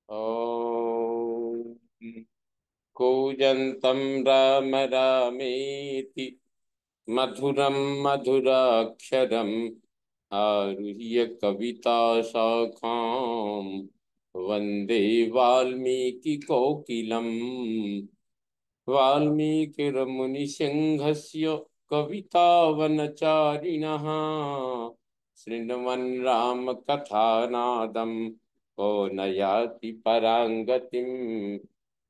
ॐ कूजन्तं राम रामेति मधुरं मधुराक्षरम् आरुह्य कविता शाखां वन्दे वाल्मीकिकोकिलम्। वाल्मीकिर्मुनिसिंहस्य कवितावनचारिणः शृण्वन् रामकथानादं को न याति पराङ्गतिम्।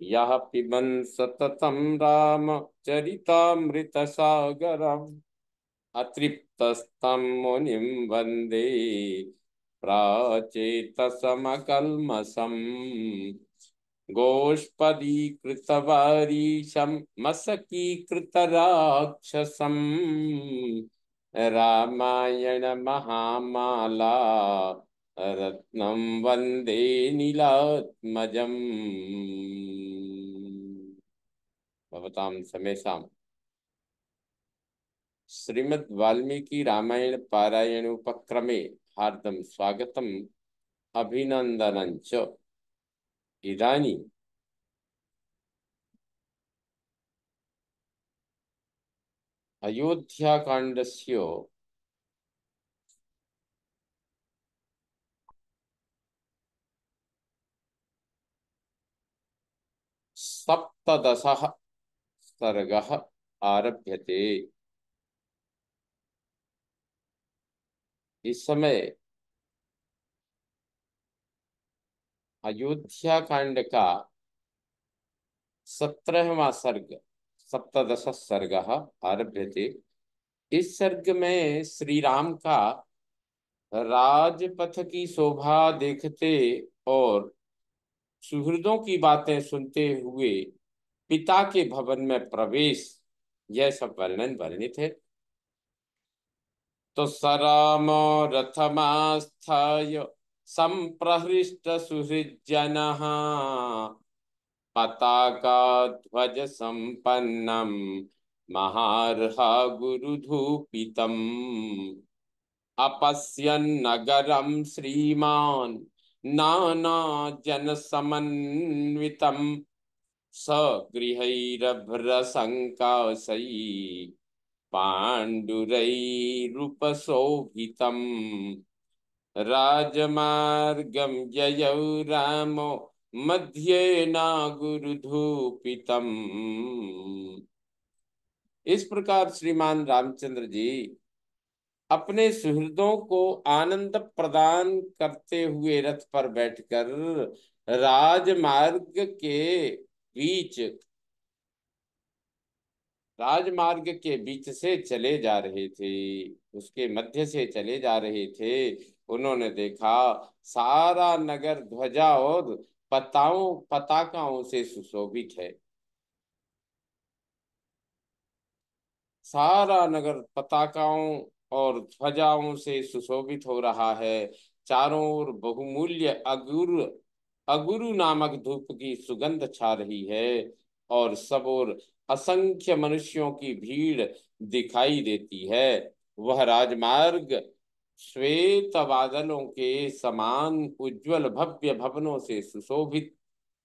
यः पिबन् सततं रामचरितामृतसागरम् अतृप्तस्तं मुनिं वन्दे प्राचेतसमकल्मषम्। गोष्पदीकृतवारीशं मशकीकृतराक्षसम् रामायण महामाला रत्नं वन्दे नीलात्मजम्। भवतां समेषां श्रीमद् वाल्मीकि रामायण पारायण उपक्रमे हार्दं स्वागतम् अभिनन्दनं च। इदानीं अयोध्याकाण्डस्य सप्तदशः सर्गः आरभ्यते। इस समय अयोध्या कांड का 17वां सर्ग सप्तदश सर्ग आरभ्यते। इस सर्ग में श्री राम का राजपथ की शोभा देखते और सुहृदों की बातें सुनते हुए पिता के भवन में प्रवेश, यह सब वर्णन वर्णित है। तो सराम रथमास्थाय संप्रहृष्ट सुहृज्जनः पताका ध्वज संपन्नम महार्हा गुरुधूपितम् अपश्यन्नगरं श्रीमान् नाना जन समन्वितम् सगृहैरभ्रशङ्काशै पाण्डुरैरुपशोभितम् राजमार्गं ययौ रामो मध्ये नागुरुधूपितम्। इस प्रकार श्रीमान रामचंद्र जी अपने सुहृदों को आनंद प्रदान करते हुए रथ पर बैठकर राजमार्ग के बीच राजमार्ग के बीच से चले जा रहे थे, उसके मध्य से चले जा रहे थे। उन्होंने देखा सारा नगर ध्वजा और पताकाओं से सुशोभित है। सारा नगर पताकाओं और ध्वजाओं से सुशोभित हो रहा है। चारों ओर बहुमूल्य अगुरु अगुरु नामक धूप की सुगंध छा रही है और सब ओर असंख्य मनुष्यों की भीड़ दिखाई देती है। वह राजमार्ग श्वेत बादलों के समान उज्जवल भव्य भवनों से सुशोभित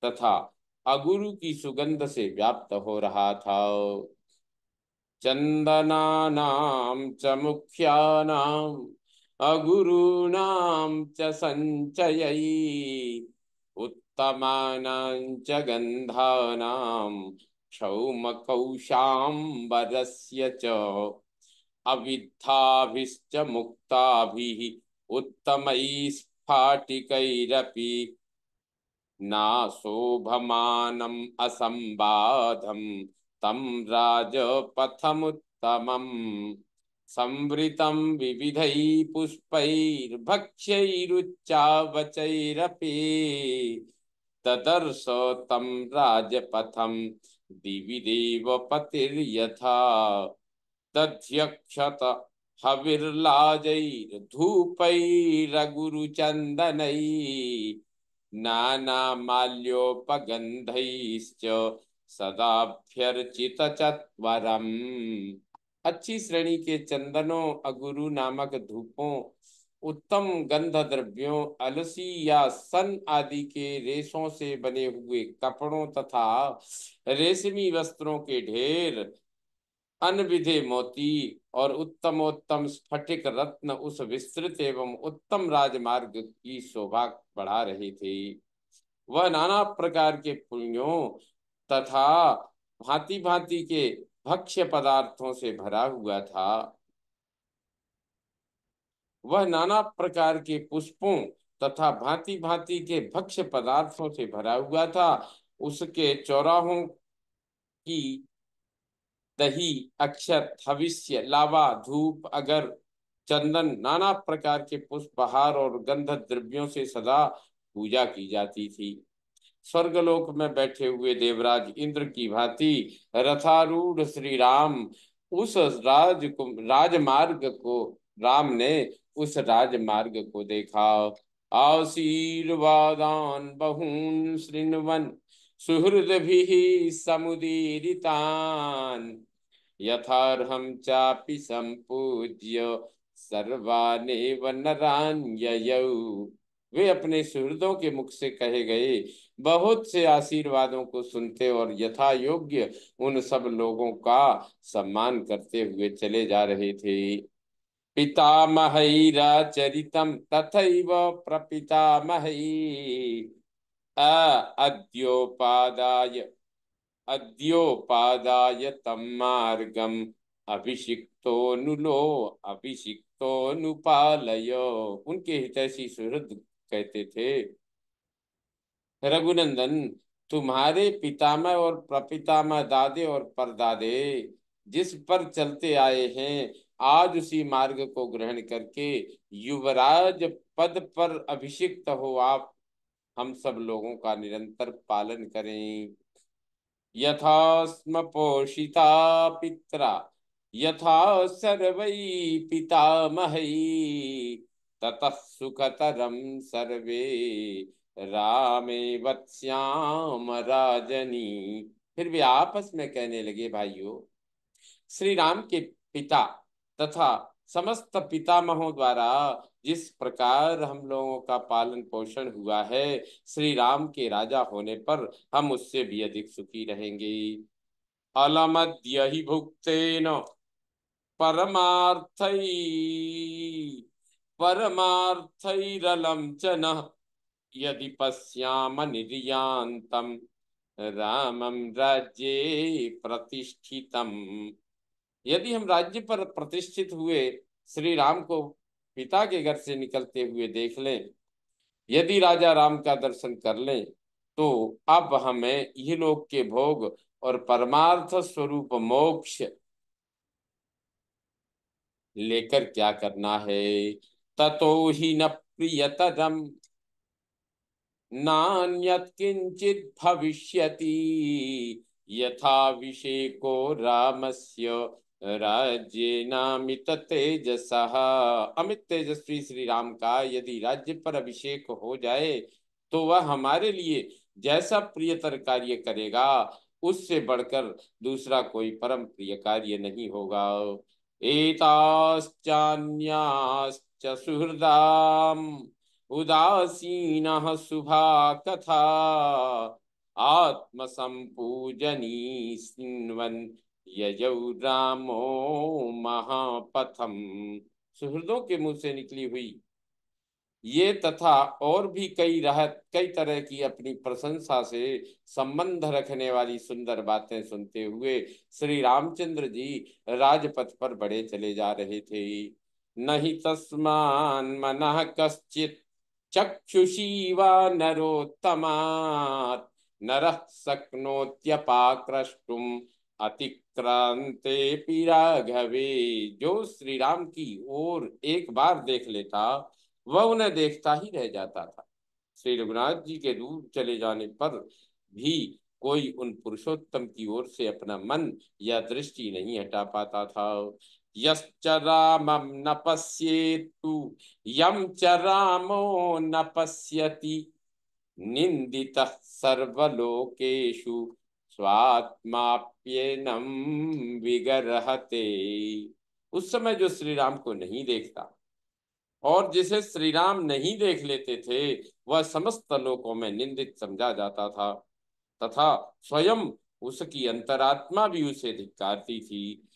तथा अगुरु की सुगंध से व्याप्त हो रहा था। चंदनानां च मुख्यानां अगुरूणां च संचयै उत्तमानां च गन्धानां क्षौमकौशाम्बरस्य च अविद्धाभिश्च मुक्ताभिः उत्तमैः स्फाटिकैरपि नाशोभमानम् असंबाधं तं राजपथमुत्तमम् संवृतं विविधैः पुष्पैर्भक्ष्यैरुच्चावचैरपि तदर्श तं राजपथं दिवि देवपतिर्यथा तध्यक्षत हविर्लाजैर्धूपैरगुरुचन्दनैः नानामाल्योपगन्धैश्च सदाभ्यर्चितचत्वरम्। अच्छी श्रेणी के चंदनों अगुरु नामक धूपों उत्तम गंध द्रव्यों, अलसी या सन आदि के रेशों से बने हुए कपड़ों तथा रेशमी वस्त्रों के ढेर, अनविधे मोती और उत्तमोत्तम स्फटिक रत्न उस विस्तृत एवं उत्तम राजमार्ग की शोभा बढ़ा रहे थे। वह नाना प्रकार के पुण्यों तथा भांति भांति के भक्ष्य पदार्थों से भरा हुआ था। वह नाना प्रकार के पुष्पों तथा भांति भांति के भक्ष्य पदार्थों से भरा हुआ था। उसके चौराहों की दही, अक्षत, हविष्य, लावा, धूप, अगर, चंदन, नाना प्रकार के पुष्पहार और गंध द्रव्यों से सदा पूजा की जाती थी। स्वर्गलोक में बैठे हुए देवराज इंद्र की भांति रथारूढ़ श्री राम उस राजमार्ग को राम ने उस राजमार्ग को देखा। आशीर्वादान बहून शृण्वन् सुहृद्भिः समुदीरितान् यथार्हं चापि संपूज्य सर्वानेव नरान्ययौ। वे अपने सुहृदों के मुख से कहे गए बहुत से आशीर्वादों को सुनते और यथा योग्य उन सब लोगों का सम्मान करते हुए चले जा रहे थे। पितामहैराचरितं तथैव प्रपितामहै अद्योपादाय अद्योपादाय तं मार्गम अभिषिक्तोनुपालय। उनके हितैषी सुहृद कहते थे, रघुनंदन, तुम्हारे पितामह और प्रपितामह, दादे और परदादे जिस पर चलते आए हैं, आज उसी मार्ग को ग्रहण करके युवराज पद पर अभिषिक्त हो आप हम सब लोगों का निरंतर पालन करें। यथा स्म पोषिता पित्रा यथा सर्वै पितामहै ततः सुखतरं सर्वे रामे वत्स्याम राजनी। फिर वे आपस में कहने लगे, भाइयों, श्री राम के पिता तथा समस्त पितामहों द्वारा जिस प्रकार हम लोगों का पालन पोषण हुआ है, श्री राम के राजा होने पर हम उससे भी अधिक सुखी रहेंगे। अलमद्य हि भुक्तेन परमार्थै परमार्थैरलं च नः यदि पश्याम निर्यान्तं रामं राज्ये प्रतिष्ठितम्। यदि हम राज्य पर प्रतिष्ठित हुए श्री राम को पिता के घर से निकलते हुए देख लें, यदि राजा राम का दर्शन कर लें, तो अब हमें ये लोक के भोग और परमार्थ स्वरूप मोक्ष लेकर क्या करना है। ततो ही न प्रियतरम नान्यत् किंचित भविष्यति यथाभिषेको रामस्य राज्येनामित तेजसः। अमित तेजस्वी श्री राम का यदि राज्य पर अभिषेक हो जाए तो वह हमारे लिए जैसा प्रियतर कार्य करेगा, उससे बढ़कर दूसरा कोई परम प्रिय कार्य नहीं होगा। एताश्चान्याश्च सुहृदाम् उदासीनः शुभा कथा आत्मसंपूजनी सिन्वन् ययौ रामो महापथम। सुहृदों के मुंह से निकली हुई ये तथा और भी कई तरह की अपनी प्रशंसा से संबंध रखने वाली सुंदर बातें सुनते हुए श्री रामचंद्र जी राजपथ पर बढ़े चले जा रहे थे। नहीं तस्मान मनः कश्चित चक्षुषी वा नरोत्तमात् नरः शक्नोत्यपाकृष्टुम् अतिक्रांते राघवे। जो श्री राम की ओर एक बार देख लेता वह उन्हें देखता ही रह जाता था। श्री रघुनाथ जी के दूर चले जाने पर भी कोई उन पुरुषोत्तम की ओर से अपना मन या दृष्टि नहीं हटा पाता था। यश्च रामं न पश्येत्तु यं च रामो न पश्यति निंदितः सर्वलोकेषु स्वात्माप्येनं विगर्हते। उस समय जो श्री राम को नहीं देखता और जिसे श्री राम नहीं देख लेते थे वह समस्त लोकों में निंदित समझा जाता था, तथा स्वयं उसकी अंतरात्मा भी उसे धिक्कारती थी।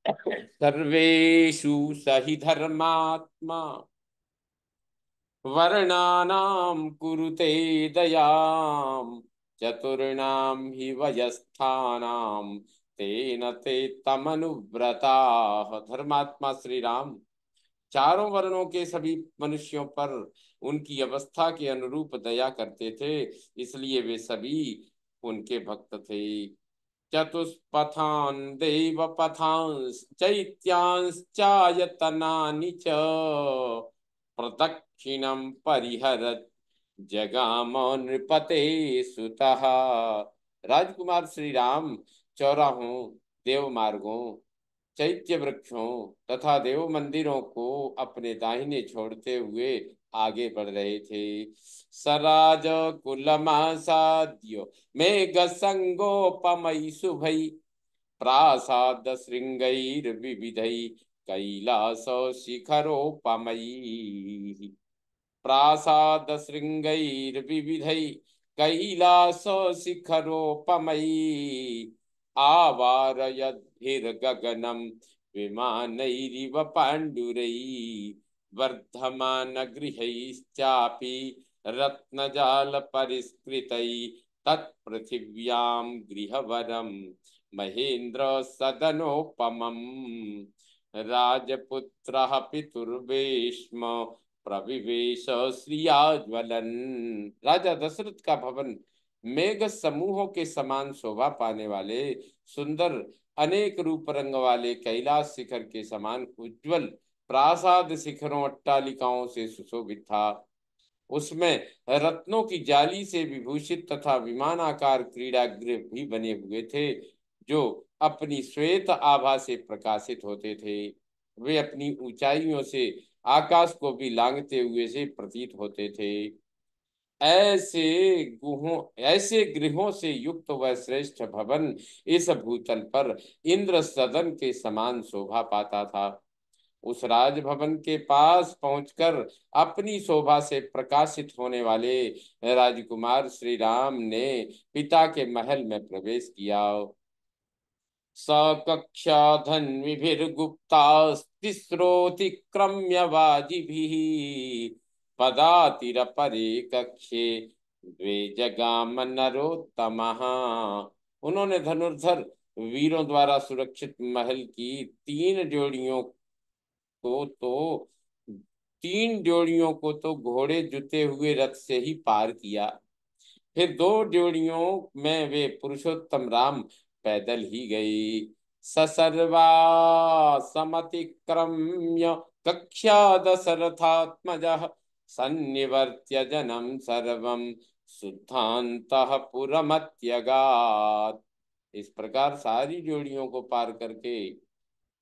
सर्वेषु सहि धर्मात्मा वर्णानां कुरुते दयाम, चतुर्णाम हि वयस्थानाम तेन ते तमनुव्रता। धर्मात्मा श्री राम चारों वर्णों के सभी मनुष्यों पर उनकी अवस्था के अनुरूप दया करते थे, इसलिए वे सभी उनके भक्त थे। चतुष्पथान् देवपथांश्च चैत्यांश्चायतनानि च प्रदक्षिणं परिहरत् जगाम नृपते सुतः। राजकुमार श्री राम चौराहों, देव मार्गों, चैत्य वृक्षों तथा देव मंदिरों को अपने दाहिने छोड़ते हुए आगे बढ़ रहे थे। सराज कुलमासाद्य मेघ संगोपमयि शुभै, प्रासाद श्रृंगैर्विविधै कैलास शिखरोपमैः। प्रासाद श्रृंगैर्विविधै कैलास शिखरोपमैः। आवारयद्भिर्गगनं विमानैरिव पाण्डुरैः। वर्धमानगृहैश्चापि रत्नजालपरिष्कृतैः। तत्पृथिव्यां गृहवरं महेन्द्र सदनोपमम्। राजपुत्रः पितुर्भीष्म प्रविवेश श्रियाज्वलन। राजा दशरथ का भवन मेघ समूहों के समान शोभा पाने वाले सुंदर अनेक रूप रंग वाले कैलाश शिखर के समान उज्जवल प्रासाद शिखरों अट्टालिकाओं से सुशोभित था। उसमें रत्नों की जाली से विभूषित तथा विमानाकार क्रीड़ा गृह भी बने हुए थे, जो अपनी श्वेत आभा से प्रकाशित होते थे। वे अपनी ऊंचाइयों से आकाश को भी लांघते हुए से प्रतीत होते थे। ऐसे गृहों से युक्त वह श्रेष्ठ भवन इस भूतल पर इंद्र सदन के समान शोभा पाता था। उस राजभवन के पास पहुंचकर अपनी शोभा से प्रकाशित होने वाले राजकुमार श्री राम ने पिता के महल में प्रवेश किया। सकक्षा धन्विभिर्गुप्तास्तिस्रोऽतिक्रम्य वाजिभिः, पदातिरपरे कक्षे द्वे जगाम नरोत्तमः। उन्होंने धनुर्धर वीरों द्वारा सुरक्षित महल की को तो तीन जोड़ियों को तो घोड़े जुते हुए रथ से ही पार किया। फिर दो जोड़ियों में वे पुरुषोत्तम राम पैदल ही गई। ससर्वा समतिक्रम्य कक्षा दशरथात्मजः, सन्निवर्त्य जनम सर्वम शुद्धान्तः पुरमत्यगात्। इस प्रकार सारी जोड़ियों को पार करके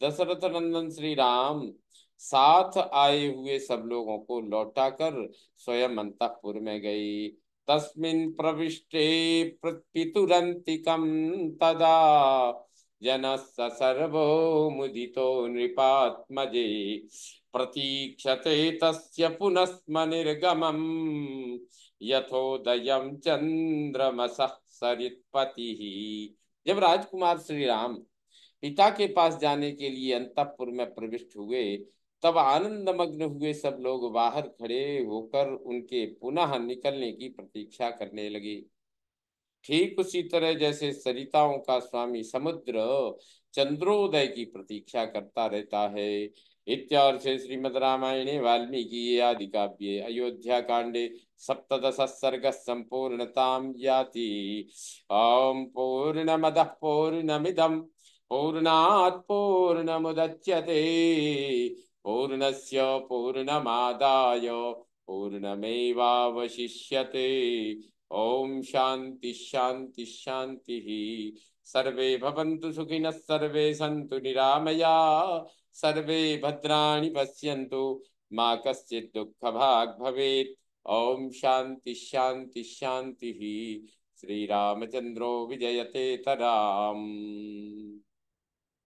दशरथ नंदन श्री राम साथ आए हुए सब लोगों को लौटाकर स्वयं अंतःपुर में गई। तस्मिन् प्रविष्टे पितुरन्तिकं तदा, जनः सर्वो मुदितो नृपात्मजे। प्रतीक्षते तस्य पुनस्मनिर्गमम्, यथोदयं चंद्रमसः सरित्पतिः। जब राजकुमार श्री राम पिता के पास जाने के लिए अंतःपुर में प्रविष्ट हुए, तब आनंद मग्न हुए सब लोग बाहर खड़े होकर उनके पुनः निकलने की प्रतीक्षा करने लगे। ठीक उसी तरह जैसे सरिताओं का स्वामी समुद्र चंद्रोदय की प्रतीक्षा करता रहता है। इत्यार्षे श्रीमद् रामायणे वाल्मीकि आदि काव्ये अयोध्या कांडे सप्तदश सर्ग संपूर्णतां याति। ओम पूर्णमदः पूर्णमिदं पूर्णात् पूर्णमुदच्यते, पूर्णस्य पूर्णमादाय पूर्णमेवावशिष्यते। ओम शांति शांति शांति। सर्वे भवन्तु सुखिनः, सर्वे सन्तु निरामया, सर्वे भद्राणि पश्यन्तु, मा कश्चित् दुःखभाग् भवेत्। ओम शांति शांति शांति। श्री रामचंद्रो विजयते तराम।